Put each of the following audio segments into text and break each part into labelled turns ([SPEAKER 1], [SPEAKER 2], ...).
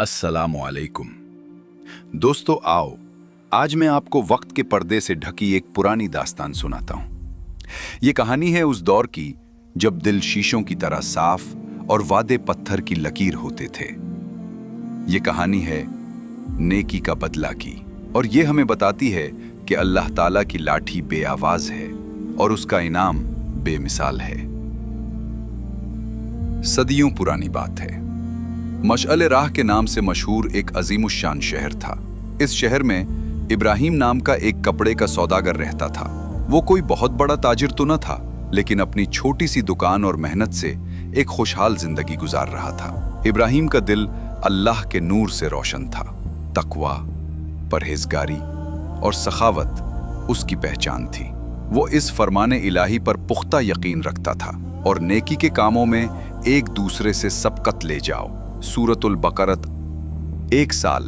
[SPEAKER 1] अस्सलामु अलैकुम। दोस्तों आओ, आज मैं आपको वक्त के पर्दे से ढकी एक पुरानी दास्तान सुनाता हूँ। ये कहानी है उस दौर की जब दिल शीशों की तरह साफ और वादे पत्थर की लकीर होते थे। ये कहानी है नेकी का बदला की, और ये हमें बताती है कि अल्लाह ताला की लाठी बेआवाज है और उसका इनाम बेमिसाल है। सदियों पुरानी बात है। मशअल राह के नाम से मशहूर एक अजीमुशान शहर था। इस शहर में इब्राहिम नाम का एक कपड़े का सौदागर रहता था। वो कोई बहुत बड़ा ताजिर तो न था, लेकिन अपनी छोटी सी दुकान और मेहनत से एक खुशहाल जिंदगी गुजार रहा था। इब्राहिम का दिल अल्लाह के नूर से रोशन था। तकवा, परहेजगारी और सखावत उसकी पहचान थी। वो इस फरमाने इलाही पर पुख्ता यकीन रखता था और नेकी के कामों में एक दूसरे से सबकत ले जाओ। सूरतुल बकरत। एक साल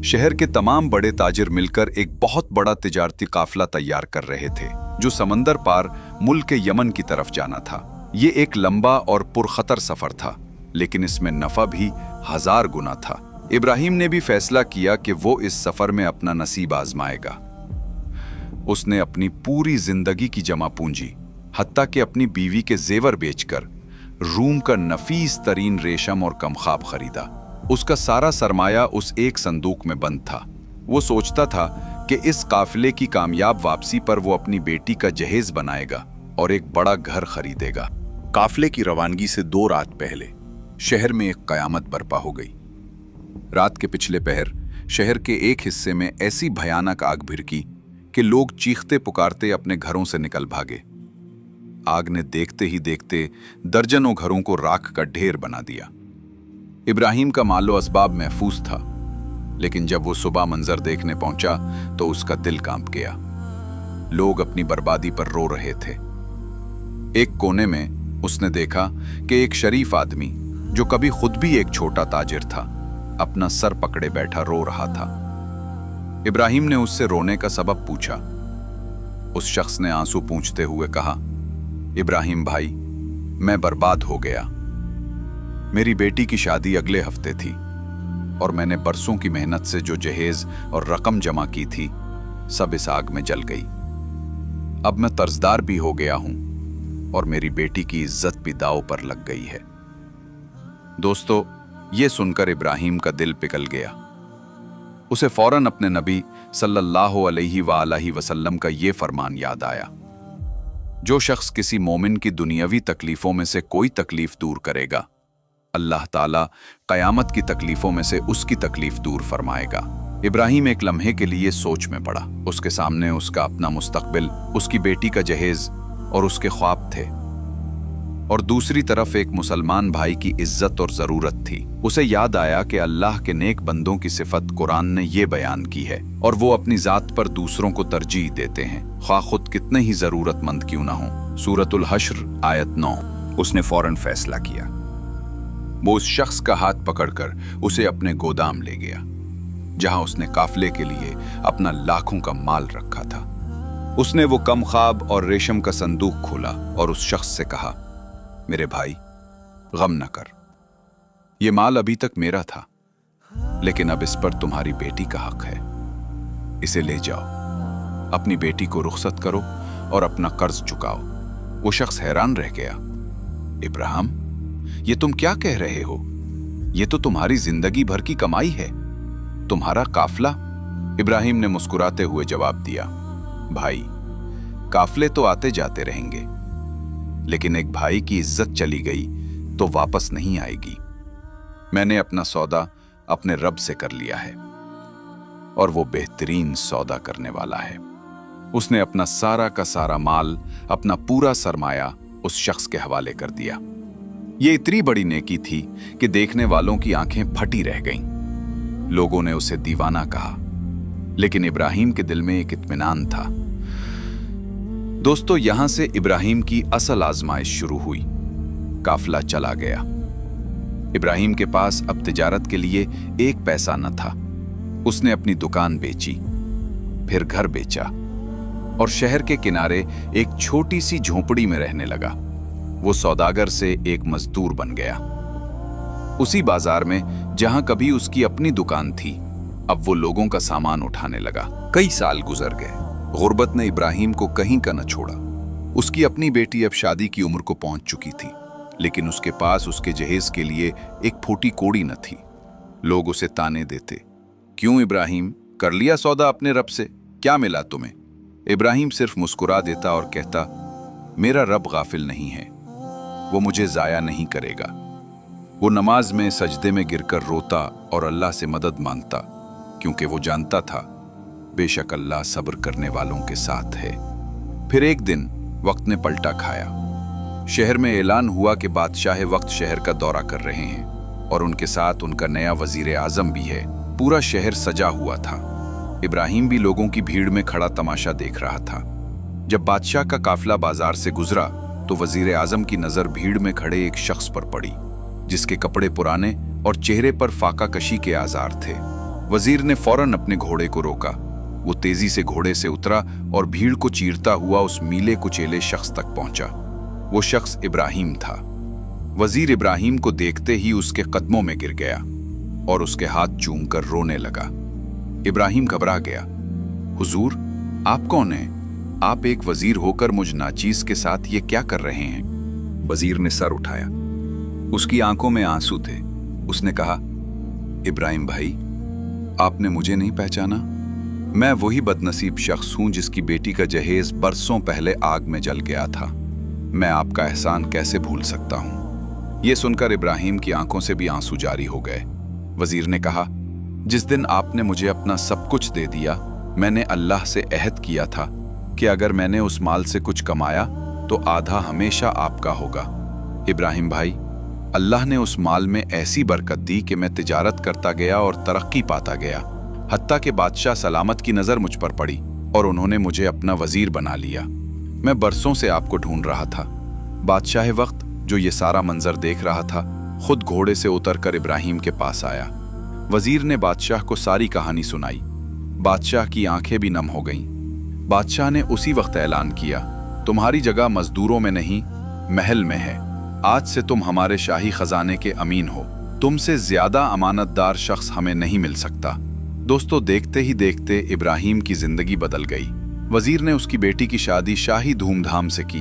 [SPEAKER 1] शहर के तमाम बड़े ताजिर मिलकर एक बहुत बड़ा तिजारती काफिला तैयार कर रहे थे जो समंदर पार मुल्क यमन की तरफ जाना था। ये एक लंबा और पुरखतर सफर था, लेकिन इसमें नफा भी 1000 गुना था। इब्राहिम ने भी फैसला किया कि वो इस सफर में अपना नसीब आजमाएगा। उसने अपनी पूरी जिंदगी की जमा पूंजी, हत्ता कि अपनी बीवी के जेवर बेचकर रूम का नफीस तरीन रेशम और कमखाब खरीदा। उसका सारा सरमाया उस एक संदूक में बंद था। वो सोचता था कि इस काफिले की कामयाब वापसी पर वो अपनी बेटी का जहेज बनाएगा और एक बड़ा घर खरीदेगा। काफिले की रवानगी से 2 रात पहले शहर में एक कयामत बर्पा हो गई। रात के पिछले पहर शहर के एक हिस्से में ऐसी भयानक आग भिड़की कि लोग चीखते पुकारते अपने घरों से निकल भागे। आग ने देखते ही देखते दर्जनों घरों को राख का ढेर बना दिया। इब्राहिम का मालो असबाब महफूज था, लेकिन जब वो सुबह मंजर देखने पहुंचा तो उसका दिल कांप गया। लोग अपनी बर्बादी पर रो रहे थे। एक कोने में उसने देखा कि एक शरीफ आदमी, जो कभी खुद भी एक छोटा ताजिर था, अपना सर पकड़े बैठा रो रहा था। इब्राहिम ने उससे रोने का सबब पूछा। उस शख्स ने आंसू पूंछते हुए कहा, इब्राहिम भाई, मैं बर्बाद हो गया। मेरी बेटी की शादी अगले हफ्ते थी और मैंने बरसों की मेहनत से जो जहेज और रकम जमा की थी, सब इस आग में जल गई। अब मैं कर्जदार भी हो गया हूं और मेरी बेटी की इज्जत भी दांव पर लग गई है। दोस्तों, ये सुनकर इब्राहिम का दिल पिघल गया। उसे फौरन अपने नबी सल्लल्लाहु अलैहि वसल्लम का ये फरमान याद आया, जो शख्स किसी मोमिन की दुनियावी तकलीफों में से कोई तकलीफ दूर करेगा, अल्लाह ताला कयामत की तकलीफों में से उसकी तकलीफ दूर फरमाएगा। इब्राहिम एक लम्हे के लिए सोच में पड़ा। उसके सामने उसका अपना मुस्तकबिल, उसकी बेटी का जहेज और उसके ख्वाब थे, और दूसरी तरफ एक मुसलमान भाई की इज्जत और जरूरत थी। उसे याद आया कि अल्लाह के नेक बंदों की सिफत कुरान ने ये बयान की है, और वो अपनी जात पर दूसरों को तरजीह देते हैं, ख्वाह खुद कितने ही जरूरतमंद क्यों ना हो। सूरतुल हश्र आयत 9। उसने फौरन फैसला किया। वो उस शख्स का हाथ पकड़कर उसे अपने गोदाम ले गया, जहां उसने काफिले के लिए अपना लाखों का माल रखा था। उसने वो कम ख्वाब और रेशम का संदूक खोला और उस शख्स से कहा, मेरे भाई, गम न कर, ये माल अभी तक मेरा था, लेकिन अब इस पर तुम्हारी बेटी का हक है। इसे ले जाओ, अपनी बेटी को रुखसत करो और अपना कर्ज चुकाओ। वो शख्स हैरान रह गया। इब्राहिम, ये तुम क्या कह रहे हो? ये तो तुम्हारी जिंदगी भर की कमाई है, तुम्हारा काफिला। इब्राहिम ने मुस्कुराते हुए जवाब दिया, भाई, काफिले तो आते जाते रहेंगे, लेकिन एक भाई की इज्जत चली गई तो वापस नहीं आएगी। मैंने अपना सौदा अपने रब से कर लिया है, और वो बेहतरीन सौदा करने वाला है। उसने अपना सारा का सारा माल, अपना पूरा सरमाया उस शख्स के हवाले कर दिया। ये इतनी बड़ी नेकी थी कि देखने वालों की आंखें फटी रह गईं। लोगों ने उसे दीवाना कहा, लेकिन इब्राहिम के दिल में एक इत्मीनान था। दोस्तों, यहां से इब्राहिम की असल आजमाइश शुरू हुई। काफिला चला गया। इब्राहिम के पास अब तिजारत के लिए एक पैसा न था। उसने अपनी दुकान बेची, फिर घर बेचा और शहर के किनारे एक छोटी सी झोपड़ी में रहने लगा। वो सौदागर से एक मजदूर बन गया। उसी बाजार में जहां कभी उसकी अपनी दुकान थी, अब वो लोगों का सामान उठाने लगा। कई साल गुजर गए। गुर्बत ने इब्राहिम को कहीं का न छोड़ा। उसकी अपनी बेटी अब शादी की उम्र को पहुंच चुकी थी, लेकिन उसके पास उसके जहेज के लिए एक फूटी कोड़ी न थी। लोग उसे ताने देते, क्यों इब्राहिम, कर लिया सौदा अपने रब से, क्या मिला तुम्हें? इब्राहिम सिर्फ मुस्कुरा देता और कहता, मेरा रब गाफिल नहीं है, वो मुझे जाया नहीं करेगा। वो नमाज में सजदे में गिरकर रोता और अल्लाह से मदद मांगता, क्योंकि वो जानता था बेशक अल्लाह सब्र करने वालों के साथ है। फिर एक दिन वक्त ने पलटा खाया। शहर में ऐलान हुआ कि बादशाह वक्त शहर का दौरा कर रहे हैं और उनके साथ उनका नया वजीर आजम भी है। पूरा शहर सजा हुआ था। इब्राहिम भी लोगों की भीड़ में खड़ा तमाशा देख रहा था। जब बादशाह का काफिला बाजार से गुजरा तो वजीर आजम की नजर भीड़ में खड़े एक शख्स पर पड़ी, जिसके कपड़े पुराने और चेहरे पर फाका कशी के आसार थे। वजीर ने फौरन अपने घोड़े को रोका। वो तेजी से घोड़े से उतरा और भीड़ को चीरता हुआ उस मीले कुचेले शख्स तक पहुंचा। वो शख्स इब्राहिम था। वजीर इब्राहिम को देखते ही उसके कदमों में गिर गया और उसके हाथ चूमकर रोने लगा। इब्राहिम घबरा गया। हुजूर, आप कौन हैं? आप एक वजीर होकर मुझ नाचीज के साथ ये क्या कर रहे हैं? वजीर ने सर उठाया। उसकी आंखों में आंसू थे। उसने कहा, इब्राहिम भाई, आपने मुझे नहीं पहचाना? मैं वही बदनसीब शख्स हूं जिसकी बेटी का जहेज बरसों पहले आग में जल गया था। मैं आपका एहसान कैसे भूल सकता हूं? यह सुनकर इब्राहिम की आंखों से भी आंसू जारी हो गए। वजीर ने कहा, जिस दिन आपने मुझे अपना सब कुछ दे दिया, मैंने अल्लाह से अहद किया था कि अगर मैंने उस माल से कुछ कमाया तो आधा हमेशा आपका होगा। इब्राहिम भाई, अल्लाह ने उस माल में ऐसी बरकत दी कि मैं तिजारत करता गया और तरक्की पाता गया, हत्ता कि बादशाह सलामत की नज़र मुझ पर पड़ी और उन्होंने मुझे अपना वजीर बना लिया। मैं बरसों से आपको ढूंढ रहा था। बादशाह वक्त, जो ये सारा मंजर देख रहा था, खुद घोड़े से उतरकर इब्राहिम के पास आया। वजीर ने बादशाह को सारी कहानी सुनाई। बादशाह की आंखें भी नम हो गईं। बादशाह ने उसी वक्त ऐलान किया, तुम्हारी जगह मजदूरों में नहीं, महल में है। आज से तुम हमारे शाही खजाने के अमीन हो। तुमसे ज्यादा अमानतदार शख्स हमें नहीं मिल सकता। दोस्तों, देखते ही देखते इब्राहिम की जिंदगी बदल गई। वजीर ने उसकी बेटी की शादी शाही धूमधाम से की।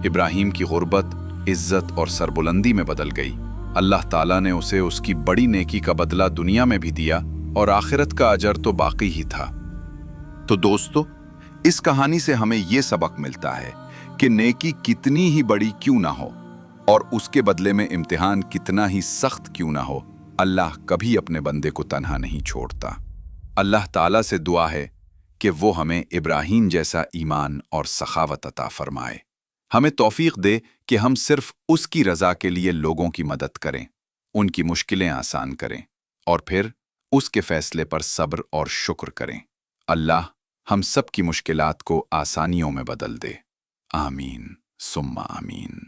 [SPEAKER 1] इब्राहिम की गुर्बत इज्जत और सरबुलंदी में बदल गई। अल्लाह ताला ने उसे उसकी बड़ी नेकी का बदला दुनिया में भी दिया और आखिरत का अजर तो बाकी ही था। तो दोस्तों, इस कहानी से हमें यह सबक मिलता है कि नेकी कितनी ही बड़ी क्यों ना हो और उसके बदले में इम्तिहान कितना ही सख्त क्यों ना हो, अल्लाह कभी अपने बंदे को तन्हा नहीं छोड़ता। अल्लाह ताला से दुआ है कि वो हमें इब्राहीम जैसा ईमान और सखावत अता फरमाए। हमें तौफीक दे कि हम सिर्फ उसकी रज़ा के लिए लोगों की मदद करें, उनकी मुश्किलें आसान करें और फिर उसके फैसले पर सब्र और शुक्र करें। अल्लाह हम सब की मुश्किलात को आसानियों में बदल दे। आमीन सुम्मा आमीन।